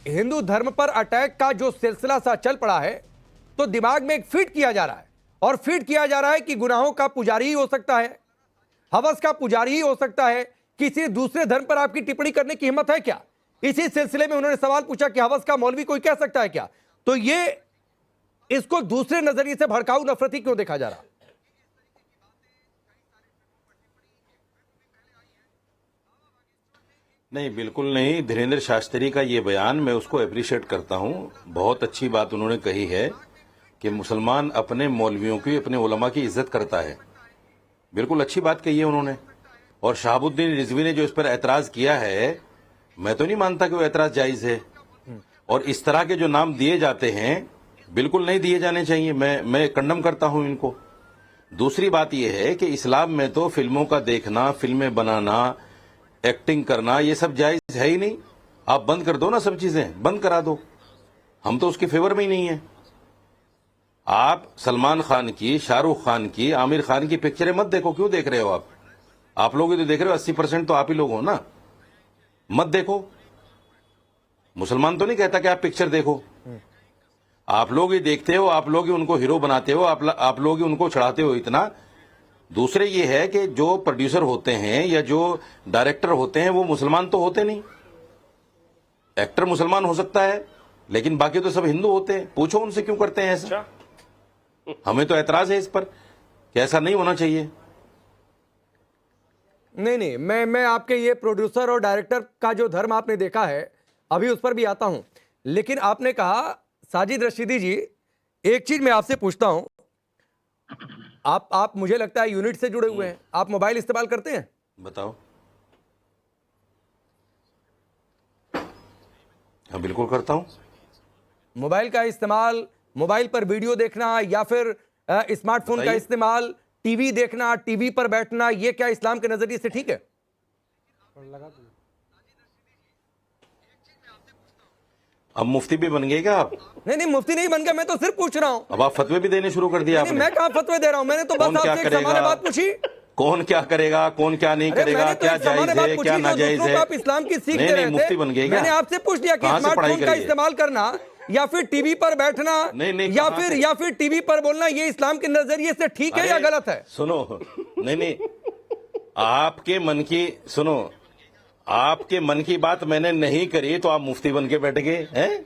हिंदू धर्म पर अटैक का जो सिलसिला सा चल पड़ा है, तो दिमाग में एक फीड किया जा रहा है और फीड किया जा रहा है कि गुनाहों का पुजारी ही हो सकता है, हवस का पुजारी ही हो सकता है। किसी दूसरे धर्म पर आपकी टिप्पणी करने की हिम्मत है क्या? इसी सिलसिले में उन्होंने सवाल पूछा कि हवस का मौलवी कोई कह सकता है क्या? तो ये इसको दूसरे नजरिए से भड़काऊ नफरती क्यों देखा जा रहा? नहीं, बिल्कुल नहीं। धीरेन्द्र शास्त्री का ये बयान मैं उसको अप्रिशिएट करता हूँ। बहुत अच्छी बात उन्होंने कही है कि मुसलमान अपने मौलवियों की, अपने उलमा की इज्जत करता है। बिल्कुल अच्छी बात कही है उन्होंने। और शहाबुद्दीन रिजवी ने जो इस पर ऐतराज किया है, मैं तो नहीं मानता कि वो ऐतराज जायज है। और इस तरह के जो नाम दिए जाते हैं, बिल्कुल नहीं दिए जाने चाहिए। मैं कंडम करता हूं इनको। दूसरी बात यह है कि इस्लाम में तो फिल्मों का देखना, फिल्में बनाना, एक्टिंग करना, ये सब जायज है ही नहीं। आप बंद कर दो ना, सब चीजें बंद करा दो। हम तो उसके फेवर में ही नहीं है। आप सलमान खान की, शाहरुख खान की, आमिर खान की पिक्चरें मत देखो। क्यों देख रहे हो आप लोग ही तो देख रहे हो। 80% तो आप ही लोग हो ना। मत देखो। मुसलमान तो नहीं कहता कि आप पिक्चर देखो। आप लोग ही देखते हो, आप लोग ही उनको हीरो बनाते हो, आप लोग ही उनको चढ़ाते हो इतना। दूसरे ये है कि जो प्रोड्यूसर होते हैं या जो डायरेक्टर होते हैं वो मुसलमान तो होते नहीं। एक्टर मुसलमान हो सकता है, लेकिन बाकी तो सब हिंदू होते हैं। पूछो उनसे क्यों करते हैं ऐसा। हमें तो ऐतराज है इस पर कि ऐसा नहीं होना चाहिए। नहीं, मैं आपके ये प्रोड्यूसर और डायरेक्टर का जो धर्म आपने देखा है, अभी उस पर भी आता हूं। लेकिन आपने कहा, साजिद रशीदी जी, एक चीज मैं आपसे पूछता हूं। आप मुझे लगता है यूनिट से जुड़े हुए हैं। आप मोबाइल इस्तेमाल करते हैं? बताओ। हाँ, बिल्कुल करता हूं। मोबाइल का इस्तेमाल, मोबाइल पर वीडियो देखना या फिर स्मार्टफोन का इस्तेमाल, टीवी देखना, टीवी पर बैठना, ये क्या इस्लाम के नजरिए से ठीक है? अब मुफ्ती भी बन गए क्या आप? नहीं, मुफ्ती नहीं बन गया, मैं तो सिर्फ पूछ रहा हूं। अब आप फतवे भी देने शुरू कर दिया आपने। मैं कहां फतवे दे रहा हूं? मैंने तो बस आपसे एक सामान्य बात पूछी। कौन क्या करेगा, कौन क्या नहीं करेगा, क्या जायज है, क्या नाजायज है। आप इस्लाम की सीख दे रहे थे। मुफ्ती बन गए क्या? मैंने आपसे पूछ लिया कि स्मार्टफोन का इस्तेमाल करना या फिर टीवी पर बैठना या फिर टीवी पर बोलना, ये इस्लाम के नजरिए से ठीक है या गलत है? सुनो, नहीं, आपके मन की सुनो, आपके मन की बात मैंने नहीं करी तो आप मुफ्ती बन के बैठ गए हैं।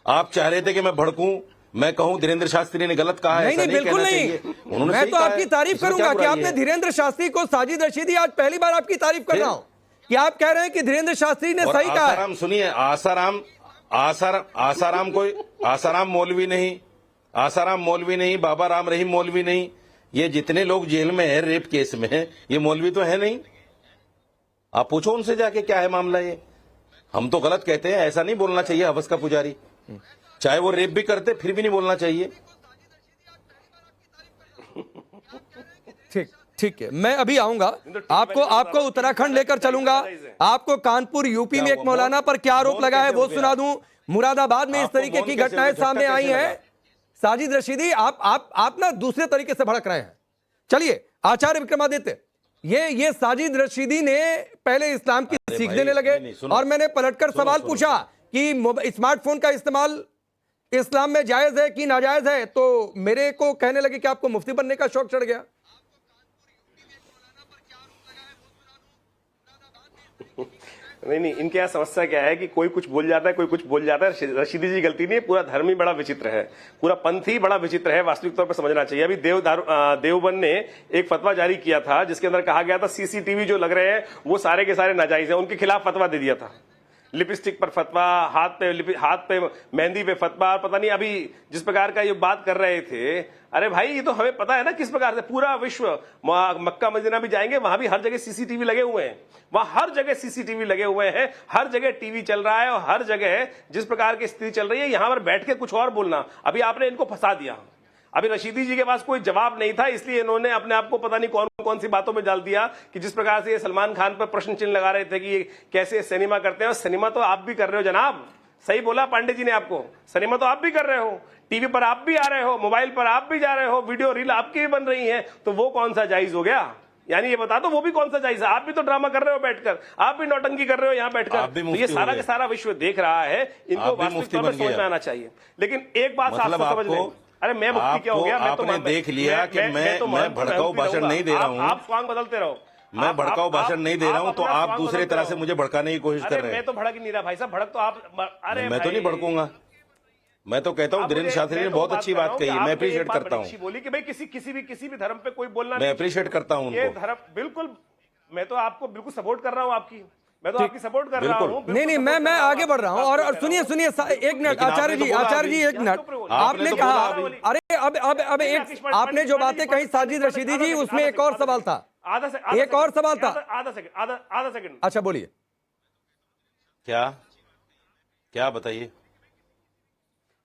आप चाह रहे थे कि मैं भड़कूं, मैं कहूं धीरेन्द्र शास्त्री ने गलत कहा है। नहीं, बिल्कुल नहीं। मैं तो आपकी तारीफ करूंगा कि आपने धीरेन्द्र शास्त्री को, साजिद रशीदी, आज पहली बार आपकी तारीफ कर रहा हूं कि आप कह रहे हैं कि धीरेन्द्र शास्त्री ने सही कहा है। सुनिए, आसाराम मौलवी नहीं, आसाराम मौलवी नहीं, बाबा राम रहीम मौलवी नहीं, ये जितने लोग जेल में है रेप केस में है, ये मौलवी तो है नहीं। आप पूछो उनसे जाके क्या है मामला। ये हम तो गलत कहते हैं, ऐसा नहीं बोलना चाहिए हवस का पुजारी। चाहे वो रेप भी करते फिर भी नहीं बोलना चाहिए। ठीक है, मैं अभी आऊंगा। आपको उत्तराखंड लेकर चलूंगा। आपको कानपुर यूपी में एक मौलाना पर क्या आरोप लगा है वो सुना दूं। मुरादाबाद में इस तरीके की घटनाएं सामने आई हैं। साजिद रशीदी, आप ना दूसरे तरीके से भड़क रहे हैं। चलिए, आचार्य विक्रमादित्य, ये साजिद रशीदी ने पहले इस्लाम की सीख देने लगे और मैंने पलटकर सवाल पूछा कि स्मार्टफोन का इस्तेमाल इस्लाम में जायज है कि नाजायज है, तो मेरे को कहने लगे कि आपको मुफ्ती बनने का शौक चढ़ गया। नहीं, इनके यहाँ समस्या क्या है कि कोई कुछ बोल जाता है, कोई कुछ बोल जाता है। रशीदी जी गलती नहीं है, पूरा धर्म ही बड़ा विचित्र है, पूरा पंथ ही बड़ा विचित्र है। वास्तविक तौर पर समझना चाहिए। अभी देवबंद ने एक फतवा जारी किया था जिसके अंदर कहा गया था सीसीटीवी जो लग रहे हैं वो सारे के सारे नाजायज है। उनके खिलाफ फतवा दे दिया था। लिपस्टिक पर फतवा, हाथ पे मेहंदी पे फतवा, पता नहीं अभी जिस प्रकार का ये बात कर रहे थे। अरे भाई, ये तो हमें पता है ना किस प्रकार से पूरा विश्व, मक्का मदीना भी जाएंगे, वहां भी हर जगह सीसीटीवी लगे हुए हैं। वहां हर जगह सीसीटीवी लगे हुए हैं, हर जगह टीवी चल रहा है और हर जगह जिस प्रकार की स्थिति चल रही है, यहां पर बैठ के कुछ और बोलना। अभी आपने इनको फंसा दिया। अभी रशीदी जी के पास कोई जवाब नहीं था, इसलिए इन्होंने अपने आप को पता नहीं कौन कौन सी बातों में डाल दिया कि जिस प्रकार से ये सलमान खान पर प्रश्न चिन्ह लगा रहे थे कि ये कैसे सिनेमा करते हैं। और सिनेमा तो आप भी कर रहे हो जनाब, सही बोला पांडे जी ने आपको। सिनेमा तो आप भी कर रहे हो, टीवी पर आप भी आ रहे हो, मोबाइल पर आप भी जा रहे हो, वीडियो रील आपकी भी बन रही है, तो वो कौन सा जायज हो गया? यानी ये बता दो वो भी कौन सा जायज है? आप भी तो ड्रामा कर रहे हो बैठकर, आप भी नौटंकी कर रहे हो यहाँ आप भी बैठकर। तो मुफ्ती ये हो सारा गए। का सारा विश्व देख रहा है, इनको आप भी वास्तविक मुफ्ती तौर पर बन समझ गए। में आना चाहिए। लेकिन एक बात साफ मतलब साफ समझ आपको लें, अरे मैं मुफ्ती क्या हो गया? मैं तो आपने देख लिया कि मैं भड़काऊ भाषण नहीं दे रहा हूँ। आप स्वांग बदलते रहो। मैं भड़काऊ भाषण नहीं दे रहा हूँ, तो अपना आप स्वांग दूसरे बदलते तरह रहो। से मुझे भड़काने की कोशिश कर अरे रहे मैं हैं। तो भड़क ही नहीं रहा भाई साहब, भड़क तो आप, अरे मैं तो नहीं भड़कूंगा। मैं तो कहता हूँ धीरेन्द्र शास्त्री ने बहुत अच्छी बात कही, मैं अप्रिशिएट करता हूँ। बोली कि भाई किसी भी धर्म पे कोई बोलना मैं अप्रिशिएट करता हूँ ये उनको। धर्म बिल्कुल, मैं तो आपको बिल्कुल सपोर्ट कर रहा हूँ, मैं तो आपकी सपोर्ट कर रहा हूँ। नहीं, मैं आगे बढ़ रहा हूँ। और सुनिए एक मिनट आचार्य जी, एक मिनट। आपने कहा, अरे अब एक आपने जो बातें कही साजिद रशीदी जी, उसमें एक और सवाल था, एक और सवाल था। आधा सेकंड। अच्छा बोलिए। क्या बताइए।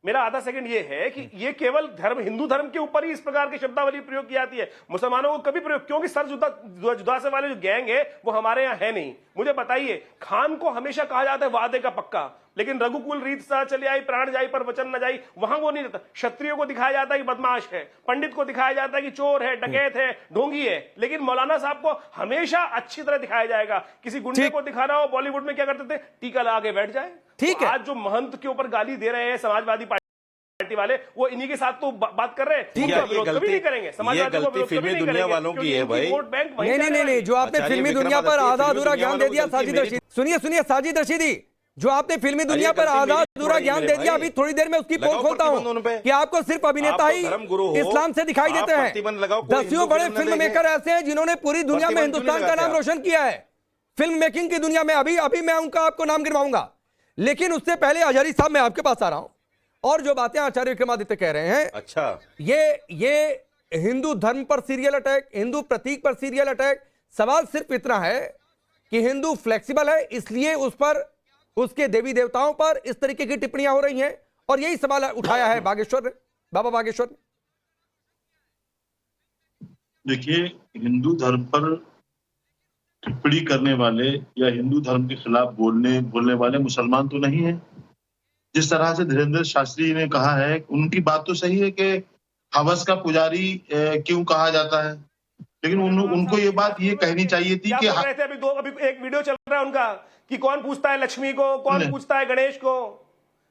मेरा आधा सेकंड ये है कि ये केवल हिंदू धर्म के ऊपर ही इस प्रकार की शब्दावली प्रयोग की जाती है, मुसलमानों को कभी प्रयोग, क्योंकि सर जुदा से वाले जो गैंग है वो हमारे यहाँ है नहीं। मुझे बताइए, खान को हमेशा कहा जाता है वादे का पक्का, लेकिन रघुकुल रीत सा चले आई, प्राण जाई पर वचन न जाई, वहां वो नहीं रहता। क्षत्रियों को दिखाया जाता है कि बदमाश है, पंडित को दिखाया जाता है कि चोर है, डकैत है, ढोंगी है, लेकिन मौलाना साहब को हमेशा अच्छी तरह दिखाया जाएगा। किसी गुंडे को दिखाना हो, बॉलीवुड में क्या करते थे, टीका लगा के बैठ जाए। ठीक है। आज जो महंत के ऊपर गाली दे रहे हैं समाजवादी पार्टी वाले, वो इन्हीं के साथ तो बात कर रहे हैं। ठीक है, ये कभी नहीं करेंगे, समाजवादी को फिल्मी दुनिया वालों की है भाई। नहीं, जो आपने फिल्मी दुनिया पर आधा अधूरा ज्ञान दे दिया साजिद रशीदी, सुनिए साजिद रशीदी, जो आपने फिल्मी दुनिया पर आधा अधूरा ज्ञान दे दिया, अभी थोड़ी देर में उसकी पोल खोलता हूं कि आपको सिर्फ अभिनेता ही इस्लाम से दिखाई देते हैं। दसियों बड़े फिल्म मेकर ऐसे हैं जिन्होंने पूरी दुनिया में हिंदुस्तान का नाम रोशन किया है फिल्म मेकिंग की दुनिया में। अभी मैं उनका आपको नाम गिनवाऊंगा, लेकिन उससे पहले हजारी साहब मैं आपके पास आ रहा हूं। और जो बातें आचार्य विक्रमादित्य कह रहे हैं, अच्छा ये हिंदू धर्म पर सीरियल अटैक, हिंदू प्रतीक पर सीरियल अटैक, सवाल सिर्फ इतना है कि हिंदू फ्लेक्सिबल है, इसलिए उस पर, उसके देवी देवताओं पर इस तरीके की टिप्पणियां हो रही हैं, और यही सवाल उठाया है बागेश्वर ने, बाबा बागेश्वर ने। देखिए, हिंदू धर्म पर टिप्पणी करने वाले या हिंदू धर्म के खिलाफ बोलने वाले मुसलमान तो नहीं है। जिस तरह से धीरेन्द्र शास्त्री ने कहा है, उनकी बात तो सही है कि हवस का पुजारी क्यों कहा जाता है, लेकिन उनको ये बात ये कहनी चाहिए थी कि अभी एक वीडियो चल रहा है उनका कि कौन पूछता है लक्ष्मी को, कौन पूछता है गणेश को।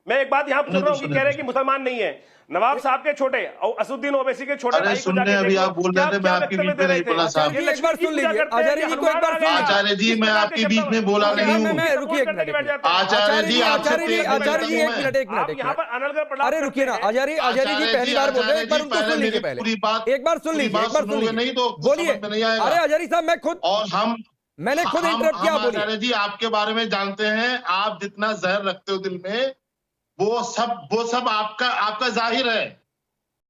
मैं एक बात यहाँ सुन रहा हूँ कि कह रहे हैं कि मुसलमान नहीं है। नवाब साहब के छोटे और असुद्दीन ओवैसी के छोटे भाई को सुनने, अभी आप बोल रहे थे, मैं आपके बीच में नहीं बोला साहब। एक बार सुन लीजिए आचार्य जी को, एक बार आचार्य जी, मैं आपके बीच में बोला नहीं हूँ। रुकिए एक मिनट आचार्य जी, आचार्य जी एक मिनट, अरे रुकिए ना आचार्य जी, पहली बार बोल रहे हैं, एक बार उनको सुन लीजिए पहले, एक बार सुन लीजिए, नहीं तो बोलिए। अरे आचार्य साहब, मैं खुद, और मैंने खुद इंटरप्ट किया, बोलिए। आचार्य जी, आपके बारे में जानते हैं, आप जितना जहर रखते हो दिल में, वो सब आपका जाहिर है।